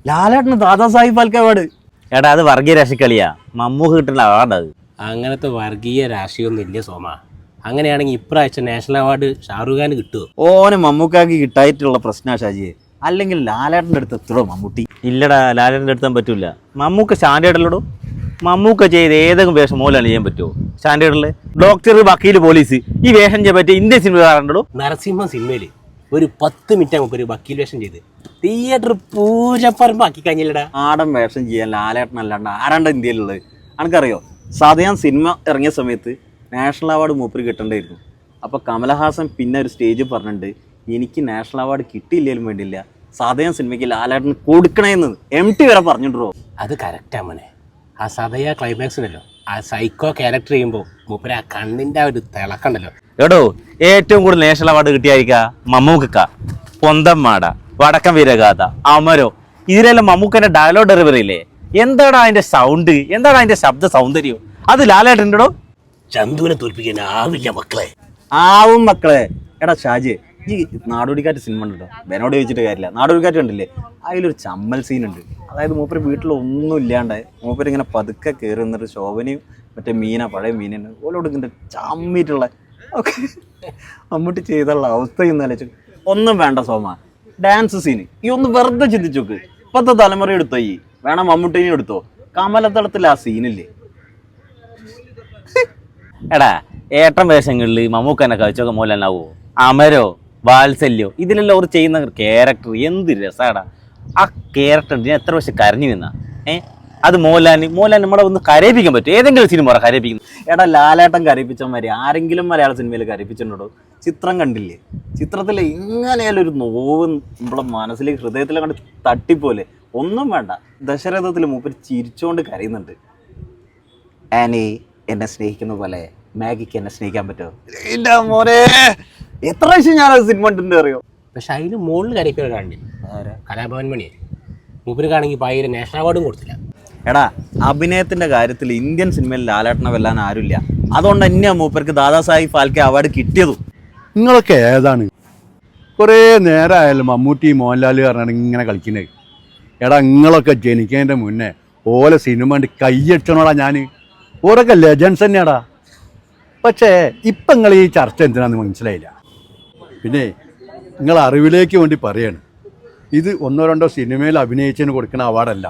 ലാലേട്ടന് Dadasaheb Phalke award. എടാ അത് വർഗീയ രാശിക്കളിയാ, മമ്മൂക്ക് കിട്ടുന്ന അവാർഡ് അത്. അങ്ങനത്തെ വർഗീയ രാഷ്ട്രീയമൊന്നും ഇല്ല സോമ. അങ്ങനെയാണെങ്കിൽ ഇപ്രാവശ്യം നാഷണൽ അവാർഡ് ഷാറുഖ് ഖാന് കിട്ടുമോ? ഓന് മമ്മൂക്കാക്ക് കിട്ടായിട്ടുള്ള പ്രശ്ന ഷാജിയെ. അല്ലെങ്കിൽ ലാലേട്ടൻ്റെ അടുത്ത് എത്തടോ മമ്മൂട്ടി. ഇല്ലടാ, ലാലേട്ടൻ്റെ അടുത്താൻ പറ്റൂല. മമ്മൂക്ക സ്റ്റാൻഡേർഡിലോ? മമ്മൂക്ക ചെയ്ത് ഏതെങ്കിലും വേഷം മോലാണ് ചെയ്യാൻ പറ്റുമോ? സ്റ്റാൻഡേർഡിൽ ഡോക്ടർ, വക്കീൽ, പോലീസ് ഈ വേഷം ചെയ്യാൻ പറ്റിയ ഇന്ത്യൻ സിനിമ കാണണ്ടോ? നരസിംഹ സിനിമയിൽ ഒരു 10 മിനിറ്റ് നമുക്ക് ഒരു വക്കീൽ വേഷം ചെയ്ത് തിയേറ്റർ പൂജപ്പറമ്പാക്കി കഴിഞ്ഞില്ലടാ. ആടൻ വേഷം ചെയ്യാൻ ലാലേട്ടൻ അല്ലാണ്ട് ആരാണ്ട് ഇന്ത്യയിലുള്ളത്? എനിക്കറിയോ, സാധാരണ സിനിമ ഇറങ്ങിയ സമയത്ത് നാഷണൽ അവാർഡ് മൂപ്പര് കിട്ടേണ്ടായിരുന്നു. അപ്പോൾ കമലഹാസൻ പിന്നെ ഒരു സ്റ്റേജിൽ പറഞ്ഞിട്ടുണ്ട്, എനിക്ക് നാഷണൽ അവാർഡ് കിട്ടിയില്ലേലും വേണ്ടിയില്ല, സാധാരണ സിനിമയ്ക്ക് ലാലേട്ടന് കൊടുക്കണേന്ന് MT വരെ പറഞ്ഞിട്ടോ. അത് കറക്റ്റാ മോനെ. ആ സദയ ക്ലൈമാക്സ് ഉണ്ടല്ലോ, ആ സൈക്കോ ക്യാരക്ടർ ചെയ്യുമ്പോൾ മൂപ്പര് ആ കണ്ണിൻ്റെ ആ ഒരു തിളക്കണ്ടല്ലോ. എടോ, ഏറ്റവും കൂടുതൽ നാഷണൽ അവാർഡ് കിട്ടിയായിരിക്കാ മമ്മൂക്ക. പൊന്തമ്മാട, വടക്കം വീരഗാഥ, അമരോ, ഇതിലെല്ലാം മമ്മൂക്കൻ്റെ ഡയലോഗ് ഡെലിവറി ഇല്ലേ, എന്താടാ അതിൻ്റെ സൗണ്ട്, എന്താടാ അതിൻ്റെ ശബ്ദ സൗന്ദര്യം, അത് ലാലേട്ടൻ്റെടോ. ചന്തുവിനെ തോൽപ്പിക്കാൻ ആവില്ല മക്കളെ. ആവും മക്കളെ. എടാ ഷാജി, ഈ നാടോടിക്കാറ്റ് സിനിമ ഉണ്ടോ? ബെനോട് ചോദിച്ചിട്ട് കാര്യമില്ല. നാടോടിക്കാറ്റ് കണ്ടില്ലേ? അതിലൊരു ചമ്മൽ സീനുണ്ട്. അതായത് മൂപ്പര് വീട്ടിലൊന്നും ഇല്ലാണ്ട് മൂപ്പര് ഇങ്ങനെ പതുക്കെ കയറി നിന്നിട്ട് ശോഭനയും മറ്റേ പഴയ മീനുണ്ട് ഓലോട് ഇങ്ങനെ ചമ്മിയിട്ടുള്ള ഒക്കെ മമ്മൂട്ടി ചെയ്തുള്ള അവസ്ഥ ഇന്നലെ ഒന്നും വേണ്ട സോമ. ഡാൻസ് സീന് ഈ ഒന്ന് വെറുതെ ചിന്തിച്ചു നോക്ക്. ഇപ്പത്തെ തലമുറ എടുത്തോ, ഈ വേണം മമ്മൂട്ടിനെ എടുത്തോ. കമലത്തളത്തിൽ ആ സീനില്ലേ? എടാ, ഏട്ടൻ വേഷങ്ങളിൽ മമ്മൂക്കനെ കഴിച്ചൊക്കെ മോലെന്നാവോ? അമരോ, വാത്സല്യോ, ഇതിലെല്ലാം അവർ ചെയ്യുന്ന ക്യാരക്ടർ എന്ത് രസാടാ. ആ ക്യാരക്ടറിന് എത്ര വർഷം കരഞ്ഞു നിന്നാ. അത് മോഹൻലാൽ നമ്മളെ ഒന്ന് കരയിപ്പിക്കാൻ പറ്റും? ഏതെങ്കിലും സിനിമ കരയിപ്പിക്കുന്നു? എടാ, ലാലേട്ടൻ കരയിപ്പിച്ചമാതിരി ആരെങ്കിലും മലയാള സിനിമയിൽ കരയിപ്പിച്ചിട്ടുണ്ടോ? ചിത്രം കണ്ടില്ലേ? ചിത്രത്തിൽ ഇങ്ങനെയാലും ഒരു നോവ് നമ്മളെ മനസ്സിലേക്ക് ഹൃദയത്തിലെ കണ്ട് തട്ടിപ്പോലെ. ഒന്നും വേണ്ട, ദശരഥത്തിൽ മൂപ്പര് ചിരിച്ചുകൊണ്ട് കരയുന്നുണ്ട്. ആനി എന്നെ സ്നേഹിക്കുന്ന പോലെ മാഗിക്ക് എന്നെ സ്നേഹിക്കാൻ പറ്റുമോ? എൻ്റെ മോനെ, എത്ര പ്രാവശ്യം ഞാനത് സിനിമ കണ്ടിട്ടുണ്ട് അറിയോ? പക്ഷെ അതിന് മുകളിൽ കരയിക്കുന്ന ഒരാളുണ്ട്, കലാഭവൻ മണി. മൂപ്പർക്കാണെങ്കിൽ പായിരം നാഷണൽ അവാർഡും കൊടുത്തില്ല. എടാ, അഭിനയത്തിൻ്റെ കാര്യത്തിൽ ഇന്ത്യൻ സിനിമയിൽ ലാലേട്ടനെ വെല്ലാൻ ആരുമില്ല. അതുകൊണ്ട് തന്നെയാണ് മൂപ്പർക്ക് ദാദാസാഹിബ് ഫാൽക്കെ അവാർഡ് കിട്ടിയതും. നിങ്ങളൊക്കെ ഏതാണ്? കുറേ നേരമായാലും മമ്മൂട്ടി, മോഹൻലാൽ പറഞ്ഞാണ് ഇങ്ങനെ കളിക്കുന്നത്. എടാ, നിങ്ങളൊക്കെ ജനിക്കുന്നതിൻ്റെ മുന്നേ ഓലെ സിനിമ കണ്ട് കയ്യെട്ടണോടാ ഞാൻ. ഓരൊക്കെ ലെജൻസ് തന്നെയാടാ. പക്ഷേ ഇപ്പം നിങ്ങൾ ഈ ചർച്ച എന്തിനാണെന്ന് മനസ്സിലായില്ല. പിന്നെ നിങ്ങൾ അറിവിലേക്ക് വേണ്ടി പറയാണ്, ഇത് 1-2 സിനിമയിൽ അഭിനയിച്ചതിന് കൊടുക്കുന്ന അവാർഡല്ല.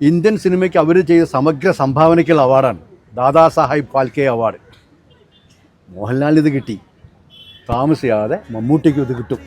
ഇന്ത്യൻ സിനിമയ്ക്ക് അവർ ചെയ്ത സമഗ്ര സംഭാവനയ്ക്കുള്ള അവാർഡാണ് ദാദാസാഹിബ് ഫാൽക്കെ അവാർഡ്. മോഹൻലാലിന് ഇത് കിട്ടി, താമസിയാതെ മമ്മൂട്ടിക്കും ഇത് കിട്ടും.